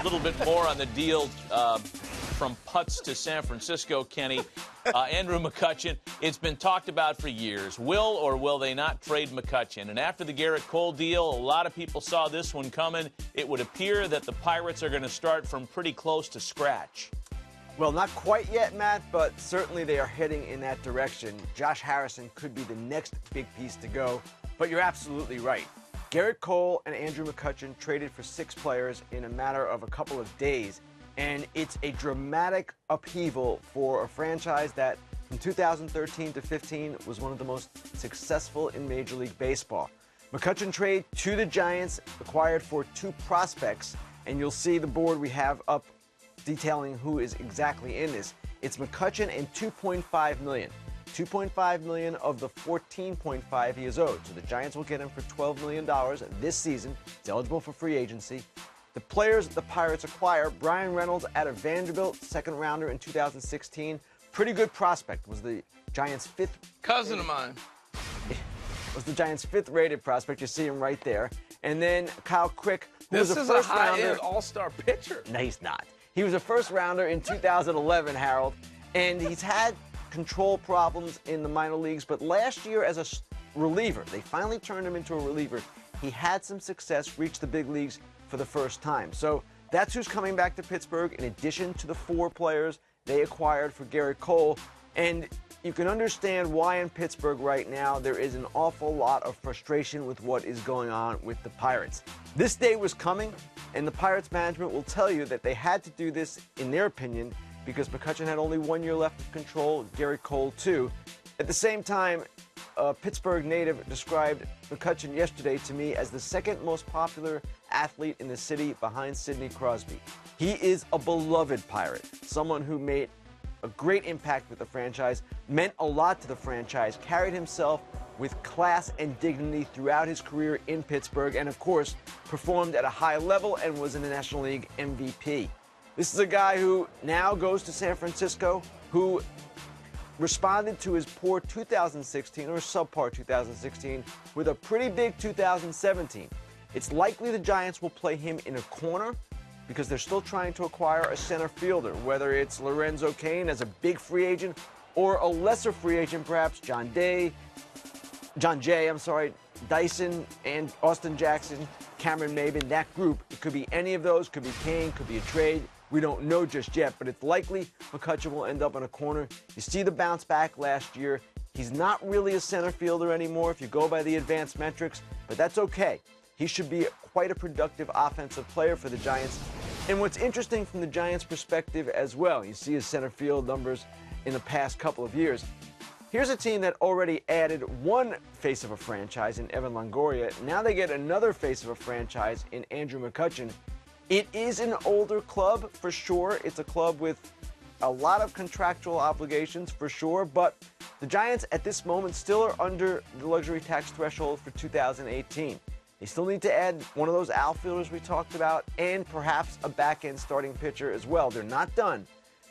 little bit more on the deal from Putz to San Francisco, Kenny. Andrew McCutchen, it's been talked about for years. Will or will they not trade McCutchen? And after the Garrett Cole deal, a lot of people saw this one coming. It would appear that the Pirates are going to start from pretty close to scratch. Well, not quite yet, Matt, but certainly they are heading in that direction. Josh Harrison could be the next big piece to go, but you're absolutely right. Garrett Cole and Andrew McCutchen traded for 6 players in a matter of a couple of days, and it's a dramatic upheaval for a franchise that from 2013 to 15 was one of the most successful in Major League Baseball. McCutchen trade to the Giants, acquired for 2 prospects, and you'll see the board we have up detailing who is exactly in this. It's McCutchen and $2.5 million. $2.5 million of the $14.5 he is owed. So the Giants will get him for $12 million this season. He's eligible for free agency. The players the Pirates acquire, Brian Reynolds out of Vanderbilt, second rounder in 2016. Pretty good prospect. Was the Giants' 5th cousin of mine. Was the Giants' 5th rated prospect. You see him right there. And then Kyle Crick, who this was a is first a rounder. high-end all-star pitcher. No, he's not. He was a first rounder in 2011, Harold, and he's had control problems in the minor leagues, but last year as a reliever, they finally turned him into a reliever. He had some success, reached the big leagues for the first time. So that's who's coming back to Pittsburgh in addition to the 4 players they acquired for Garrett Cole. And you can understand why in Pittsburgh right now there is an awful lot of frustration with what is going on with the Pirates. This day was coming, and the Pirates management will tell you that they had to do this, in their opinion, because McCutchen had only 1 year left of control, Garrett Cole too. At the same time, a Pittsburgh native described McCutchen yesterday to me as the 2nd most popular athlete in the city behind Sidney Crosby. He is a beloved Pirate, someone who made a great impact with the franchise, meant a lot to the franchise, carried himself with class and dignity throughout his career in Pittsburgh, and of course, performed at a high level and was in the National League MVP. This is a guy who now goes to San Francisco, who responded to his poor 2016 or subpar 2016 with a pretty big 2017. It's likely the Giants will play him in a corner because they're still trying to acquire a center fielder, whether it's Lorenzo Cain as a big free agent or a lesser free agent, perhaps John Jay, Dyson and Austin Jackson, Cameron Maben, that group. It could be any of those, could be Cain, could be a trade. We don't know just yet, but it's likely McCutchen will end up in a corner. You see the bounce back last year. He's not really a center fielder anymore if you go by the advanced metrics, but that's okay. He should be quite a productive offensive player for the Giants. And what's interesting from the Giants' perspective as well, you see his center field numbers in the past couple of years. Here's a team that already added 1 face of a franchise in Evan Longoria. Now they get another face of a franchise in Andrew McCutchen. It is an older club for sure. It's a club with a lot of contractual obligations for sure, but the Giants at this moment still are under the luxury tax threshold for 2018. They still need to add one of those outfielders we talked about and perhaps a back-end starting pitcher as well. They're not done.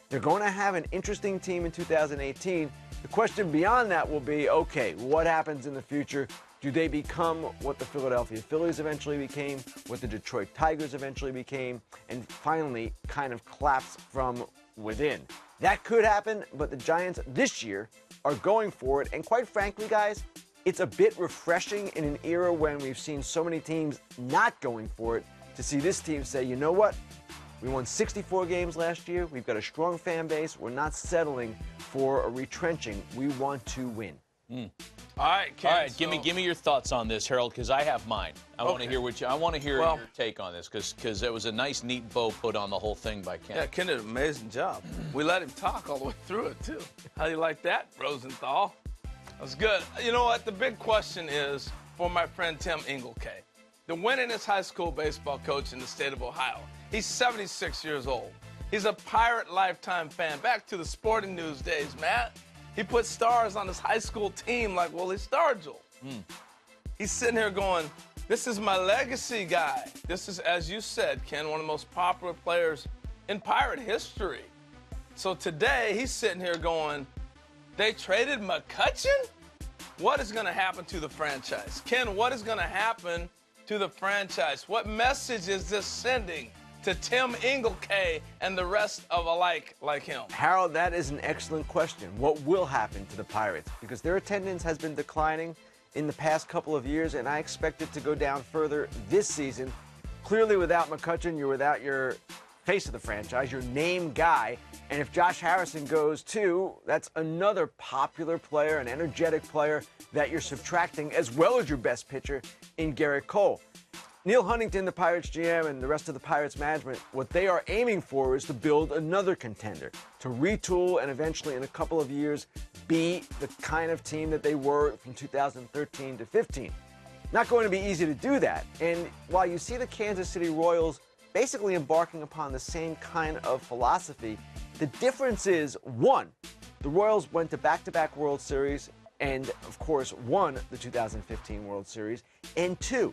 They're going to have an interesting team in 2018. The question beyond that will be, okay, what happens in the future? Do they become what the Philadelphia Phillies eventually became, what the Detroit Tigers eventually became, and finally kind of collapse from within? That could happen, but the Giants this year are going for it. And quite frankly, guys, it's a bit refreshing in an era when we've seen so many teams not going for it to see this team say, you know what? We won 64 games last year. We've got a strong fan base. We're not settling for a retrenching. We want to win. All right, Ken. All right, give me your thoughts on this, Harold, because I have mine. I want to hear your take on this, because it was a nice, neat bow put on the whole thing by Ken. Yeah, Ken did an amazing job. We let him talk all the way through it, too. How do you like that, Rosenthal? That was good. You know what? The big question is for my friend Tim Engelke, the winningest high school baseball coach in the state of Ohio. He's 76 years old. He's a Pirate lifetime fan. Back to the Sporting News days, Matt. He put stars on his high school team like Willie Stargell. He's sitting here going, this is my legacy guy. This is, as you said, Ken, one of the most popular players in Pirate history. So today, he's sitting here going, they traded McCutchen? What is going to happen to the franchise? Ken, what is going to happen to the franchise? What message is this sending to Tim Inglekay and the rest of alike like him? Harold, that is an excellent question. What will happen to the Pirates? Because their attendance has been declining in the past couple of years, and I expect it to go down further this season. Clearly, without McCutchen, you're without your face of the franchise, your name guy. And if Josh Harrison goes too, that's another popular player, an energetic player that you're subtracting, as well as your best pitcher in Garrett Cole. Neil Huntington, the Pirates GM, and the rest of the Pirates management, what they are aiming for is to build another contender, to retool and eventually in a couple of years be the kind of team that they were from 2013 to 15. Not going to be easy to do that. And while you see the Kansas City Royals basically embarking upon the same kind of philosophy, the difference is, one, the Royals went to back-to-back World Series and, of course, won the 2015 World Series. And two,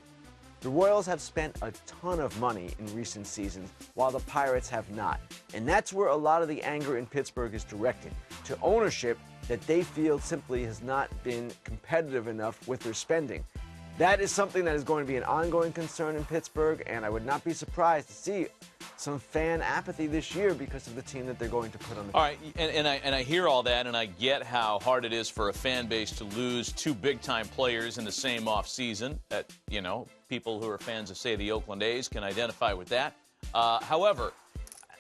the Royals have spent a ton of money in recent seasons, while the Pirates have not. And that's where a lot of the anger in Pittsburgh is directed, to ownership that they feel simply has not been competitive enough with their spending. That is something that is going to be an ongoing concern in Pittsburgh, and I would not be surprised to see some fan apathy this year because of the team that they're going to put on the field. All right, and I hear all that, and I get how hard it is for a fan base to lose two big-time players in the same offseason. That, you know, people who are fans of, say, the Oakland A's can identify with that. However,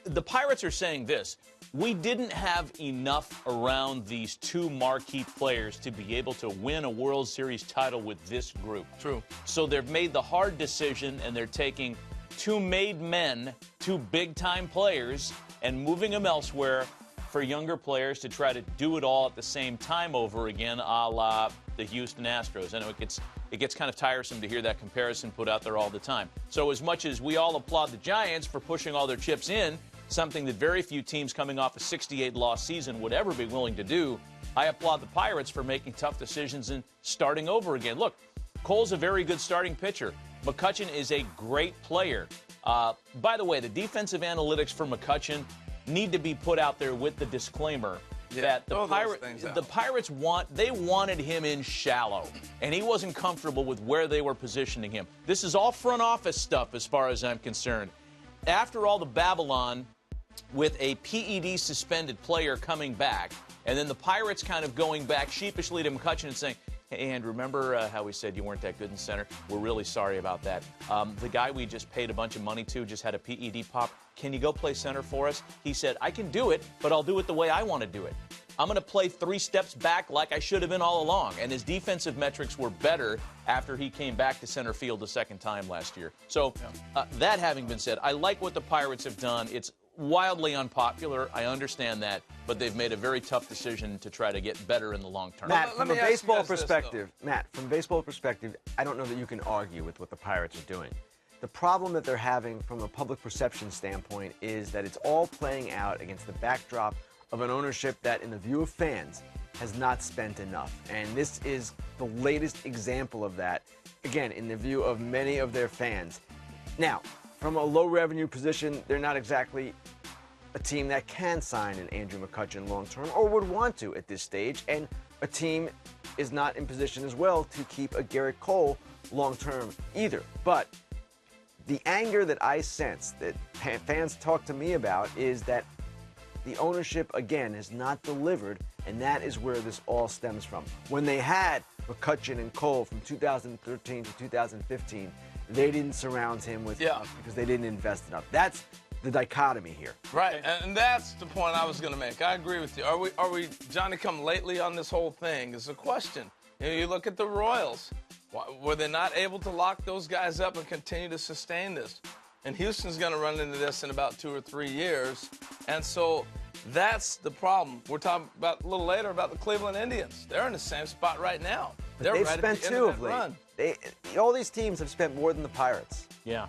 the Pirates are saying this: we didn't have enough around these two marquee players to be able to win a World Series title with this group. True. So they've made the hard decision, and they're taking two made men, two big-time players, and moving them elsewhere for younger players to try to do it all at the same time over again, a la the Houston Astros. I know it gets kind of tiresome to hear that comparison put out there all the time. So as much as we all applaud the Giants for pushing all their chips in, something that very few teams coming off a 68-loss season would ever be willing to do, I applaud the Pirates for making tough decisions and starting over again. Look, Cole's a very good starting pitcher. McCutchen is a great player. By the way, the defensive analytics for McCutchen need to be put out there with the disclaimer that the Pirates wanted him in shallow, and he wasn't comfortable with where they were positioning him. This is all front office stuff as far as I'm concerned. After all the Babylon with a PED suspended player coming back, and then the Pirates kind of going back sheepishly to McCutchen and saying, hey, Andrew, remember how we said you weren't that good in center? We're really sorry about that. The guy we just paid a bunch of money to just had a PED pop. Can you go play center for us? He said, I can do it, but I'll do it the way I want to do it. I'm going to play 3 steps back like I should have been all along. And his defensive metrics were better after he came back to center field the second time last year. So that having been said, I like what the Pirates have done. It's wildly unpopular. I understand that, but they've made a very tough decision to try to get better in the long term. Matt, from a baseball perspective, I don't know that you can argue with what the Pirates are doing. The problem that they're having from a public perception standpoint is that it's all playing out against the backdrop of an ownership that, in the view of fans, has not spent enough. And this is the latest example of that, again, in the view of many of their fans. Now, from a low revenue position, they're not exactly a team that can sign an Andrew McCutchen long term or would want to at this stage. And a team is not in position as well to keep a Garrett Cole long term either. But the anger that I sense that fans talk to me about is that the ownership, again, has not delivered, and that is where this all stems from. When they had McCutchen and Cole from 2013 to 2015, they didn't surround him with enough because they didn't invest enough. That's the dichotomy here. Right, and that's the point I was going to make. I agree with you. Are we Johnny-come-lately on this whole thing is a question. You look at the Royals. Were they not able to lock those guys up and continue to sustain this? And Houston's going to run into this in about 2 or 3 years. And so that's the problem. We're talking about a little later about the Cleveland Indians. They're in the same spot right now. But they've spent 2 of late. All these teams have spent more than the Pirates. Yeah.